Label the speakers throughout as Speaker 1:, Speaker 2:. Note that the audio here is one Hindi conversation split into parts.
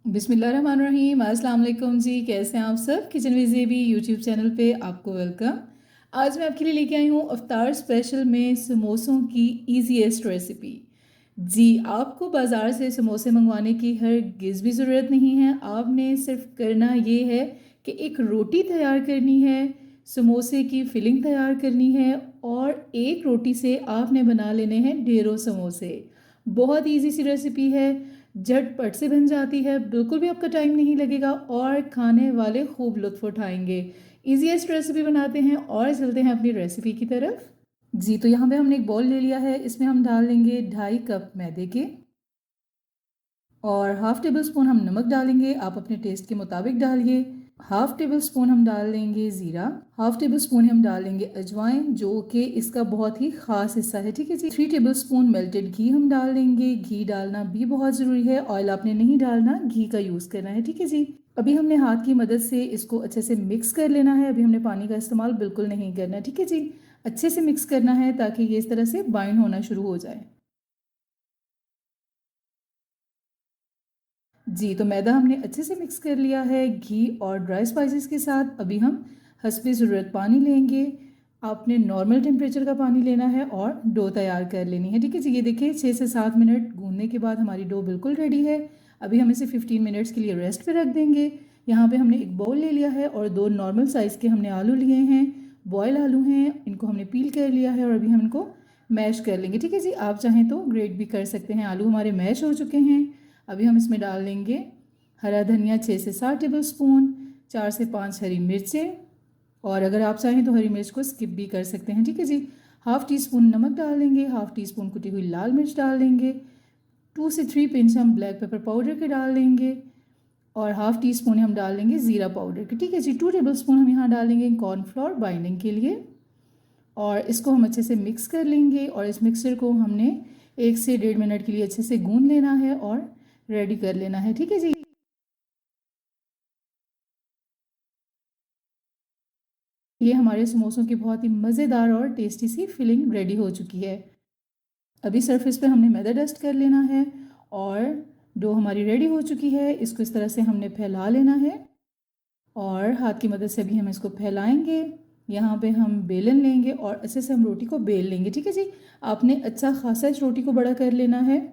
Speaker 1: बिस्मिल्लाहिर्रहमानिर्रहीम। अस्सलाम वालेकुम जी, कैसे हैं आप सब। किचन विद ज़ेबी यूट्यूब चैनल पे आपको वेलकम। आज मैं आपके लिए लेके आई हूँ अफ्तार स्पेशल में समोसों की ईजीएस्ट रेसिपी। जी, आपको बाज़ार से समोसे मंगवाने की हरगिज़ भी ज़रूरत नहीं है। आपने सिर्फ करना ये है कि एक रोटी तैयार करनी है, समोसे की फिलिंग तैयार करनी है और एक रोटी से आपने बना लेने हैं ढेरों समोसे। बहुत ईजी सी रेसिपी है, झटपट से बन जाती है, बिल्कुल भी आपका टाइम नहीं लगेगा और खाने वाले खूब लुत्फ़ उठाएंगे। ईजीएस्ट रेसिपी बनाते हैं और चलते हैं अपनी रेसिपी की तरफ। जी, तो यहाँ पे हमने एक बॉल ले लिया है, इसमें हम डाल लेंगे 2.5 कप मैदे के और हाफ़ टेबल स्पून हम नमक डालेंगे, आप अपने टेस्ट के मुताबिक डालिए। हाफ़ टेबल स्पून हम डाल देंगे ज़ीरा, हाफ़ टेबल स्पून हम डाल देंगे अजवाइन जो कि इसका बहुत ही ख़ास हिस्सा है, ठीक है जी। 3 टेबल स्पून मेल्टेड घी हम डाल देंगे, घी डालना भी बहुत ज़रूरी है, ऑयल आपने नहीं डालना, घी का यूज़ करना है, ठीक है जी। अभी हमने हाथ की मदद से इसको अच्छे से मिक्स कर लेना है, अभी हमने पानी का इस्तेमाल बिल्कुल नहीं करना, ठीक है जी। अच्छे से मिक्स करना है ताकि ये इस तरह से बाइंड होना शुरू हो जाए। जी, तो मैदा हमने अच्छे से मिक्स कर लिया है घी और ड्राई स्पाइसेस के साथ। अभी हम हस्बे ज़रूरत पानी लेंगे। आपने नॉर्मल टेम्परेचर का पानी लेना है और डो तैयार कर लेनी है, ठीक है जी। ये देखिए 6 से 7 मिनट गूँधने के बाद हमारी डो बिल्कुल रेडी है। अभी हम इसे 15 मिनट्स के लिए रेस्ट पे रख देंगे। यहाँ पे हमने एक बाउल ले लिया है और 2 नॉर्मल साइज़ के हमने आलू लिए हैं, बॉयल आलू हैं, इनको हमने पील कर लिया है और अभी हम इनको मैश कर लेंगे, ठीक है जी। आप चाहें तो ग्रेट भी कर सकते हैं। आलू हमारे मैश हो चुके हैं। अभी हम इसमें डाल देंगे हरा धनिया 6 से 7 टेबल स्पून, 4 से 5 हरी मिर्चें और अगर आप चाहें तो हरी मिर्च को स्किप भी कर सकते हैं, ठीक है जी। हाफ़ टी स्पून नमक डाल देंगे, हाफ़ टी स्पून कुटी हुई लाल मिर्च डाल देंगे, 2 से 3 पिंच हम ब्लैक पेपर पाउडर के डाल देंगे और हाफ़ टी स्पून हम डाल देंगे ज़ीरा पाउडर के, ठीक है जी। 2 टेबल स्पून हम यहाँ डाल देंगे कॉर्नफ्लोर बाइंडिंग के लिए और इसको हम अच्छे से मिक्स कर लेंगे और इस मिक्सचर को हमने 1 से 1.5 मिनट के लिए अच्छे से गूँध लेना है और रेडी कर लेना है, ठीक है जी। ये हमारे समोसों की बहुत ही मज़ेदार और टेस्टी सी फिलिंग रेडी हो चुकी है। अभी सरफेस पे हमने मैदा डस्ट कर लेना है और डो हमारी रेडी हो चुकी है। इसको इस तरह से हमने फैला लेना है और हाथ की मदद से भी हम इसको फैलाएंगे। यहाँ पे हम बेलन लेंगे और अच्छे से हम रोटी को बेल लेंगे, ठीक है जी। आपने अच्छा खासा इस रोटी को बड़ा कर लेना है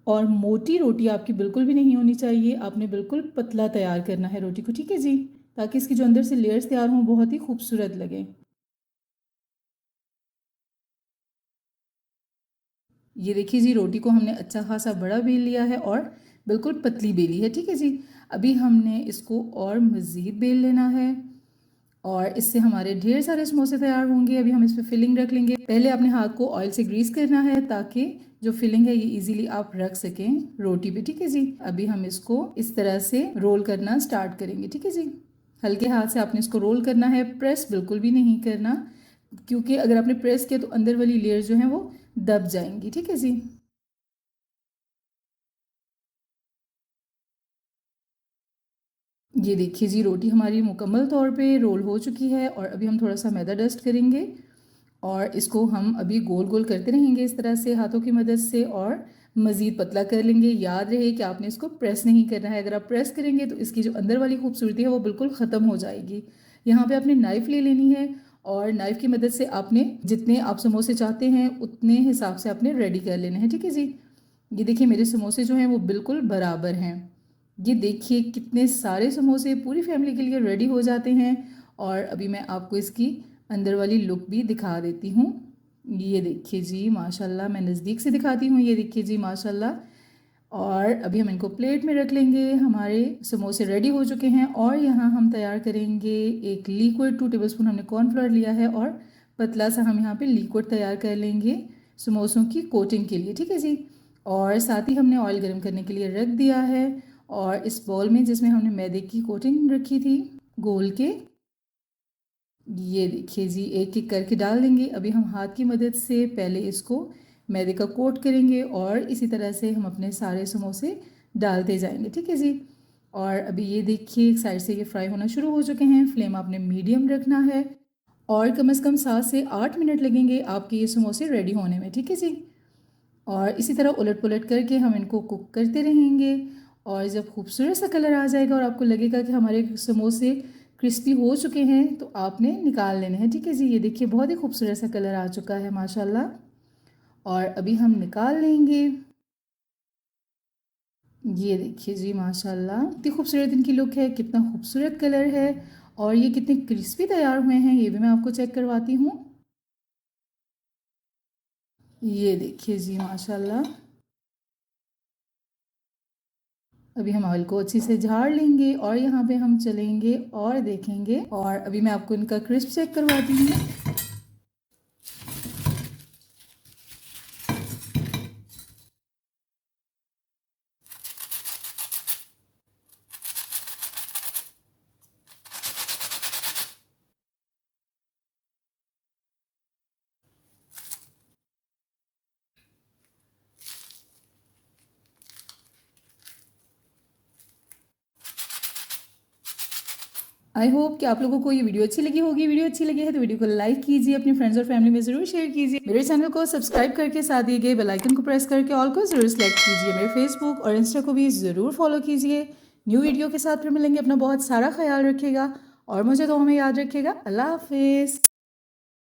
Speaker 1: और मोटी रोटी आपकी बिल्कुल भी नहीं होनी चाहिए। आपने बिल्कुल पतला तैयार करना है रोटी को, ठीक है जी, ताकि इसकी जो अंदर से लेयर्स तैयार हों बहुत ही खूबसूरत लगे। ये देखिए जी, रोटी को हमने अच्छा खासा बड़ा बेल लिया है और बिल्कुल पतली बेली है, ठीक है जी। अभी हमने इसको और मज़ीद बेल लेना है और इससे हमारे ढेर सारे समोसे तैयार होंगे। अभी हम इस पर फिलिंग रख लेंगे। पहले अपने हाथ को ऑयल से ग्रीस करना है ताकि जो फिलिंग है ये इजीली आप रख सकें रोटी पे, ठीक है जी। अभी हम इसको इस तरह से रोल करना स्टार्ट करेंगे, ठीक है जी। हल्के हाथ से आपने इसको रोल करना है, प्रेस बिल्कुल भी नहीं करना, क्योंकि अगर आपने प्रेस किया तो अंदर वाली लेयर जो है वो दब जाएंगी, ठीक है जी। ये देखिए जी, रोटी हमारी मुकम्मल तौर पे रोल हो चुकी है और अभी हम थोड़ा सा मैदा डस्ट करेंगे और इसको हम अभी गोल गोल करते रहेंगे इस तरह से हाथों की मदद से और मज़ीद पतला कर लेंगे। याद रहे कि आपने इसको प्रेस नहीं करना है, अगर आप प्रेस करेंगे तो इसकी जो अंदर वाली खूबसूरती है वो बिल्कुल ख़त्म हो जाएगी। यहाँ पे आपने नाइफ़ ले लेनी है और नाइफ़ की मदद से आपने जितने आप समोसे चाहते हैं उतने हिसाब से आपने रेडी कर लेने हैं, ठीक है जी। ये देखिए मेरे समोसे जो हैं वो बिल्कुल बराबर हैं। ये देखिए कितने सारे समोसे पूरी फैमिली के लिए रेडी हो जाते हैं और अभी मैं आपको इसकी अंदर वाली लुक भी दिखा देती हूँ। ये देखिए जी, माशाल्लाह, मैं नज़दीक से दिखाती हूँ। ये देखिए जी, माशाल्लाह। और अभी हम इनको प्लेट में रख लेंगे। हमारे समोसे रेडी हो चुके हैं और यहाँ हम तैयार करेंगे एक लिक्विड। 2 टेबलस्पून हमने कॉर्नफ्लोर लिया है और पतला सा हम यहाँ पे लिक्विड तैयार कर लेंगे समोसों की कोटिंग के लिए, ठीक है जी। और साथ ही हमने ऑयल गर्म करने के लिए रख दिया है और इस बॉल में जिसमें हमने मैदे की कोटिंग रखी थी गोल के, ये देखिए जी, एक एक करके डाल देंगे। अभी हम हाथ की मदद से पहले इसको मैदे का कोट करेंगे और इसी तरह से हम अपने सारे समोसे डालते जाएंगे, ठीक है जी। और अभी ये देखिए एक साइड से ये फ्राई होना शुरू हो चुके हैं। फ्लेम आपने मीडियम रखना है और कम से कम 7 से 8 मिनट लगेंगे आपके ये समोसे रेडी होने में, ठीक है जी। और इसी तरह उलट पुलट करके हम इनको कुक करते रहेंगे और जब खूबसूरत सा कलर आ जाएगा और आपको लगेगा कि हमारे समोसे क्रिस्पी हो चुके हैं तो आपने निकाल लेने हैं। ठीक है जी, ये देखिए बहुत ही खूबसूरत सा कलर आ चुका है माशाल्लाह। और अभी हम निकाल लेंगे। ये देखिए जी माशाल्लाह कितनी खूबसूरत इनकी लुक है, कितना खूबसूरत कलर है और ये कितने क्रिस्पी तैयार हुए हैं ये भी मैं आपको चेक करवाती हूँ। ये देखिए जी माशाल्लाह। अभी हम ऑयल को अच्छे से झाड़ लेंगे और यहाँ पे हम चलेंगे और देखेंगे और अभी मैं आपको इनका क्रिस्प चेक करवाती हूँ। आई होप कि आप लोगों को ये वीडियो अच्छी लगी होगी। वीडियो अच्छी लगी है तो वीडियो को लाइक कीजिए, अपनी फ्रेंड्स और फैमिली में ज़रूर शेयर कीजिए। मेरे चैनल को सब्सक्राइब करके साथ दिए गए बेल आइकन को प्रेस करके ऑल को ज़रूर सेलेक्ट कीजिए। मेरे फेसबुक और इंस्टा को भी ज़रूर फॉलो कीजिए। न्यू वीडियो के साथ फिर मिलेंगे। अपना बहुत सारा ख्याल रखिएगा और मुझे तो हमें याद रखिएगा। अल्लाह हाफिज़।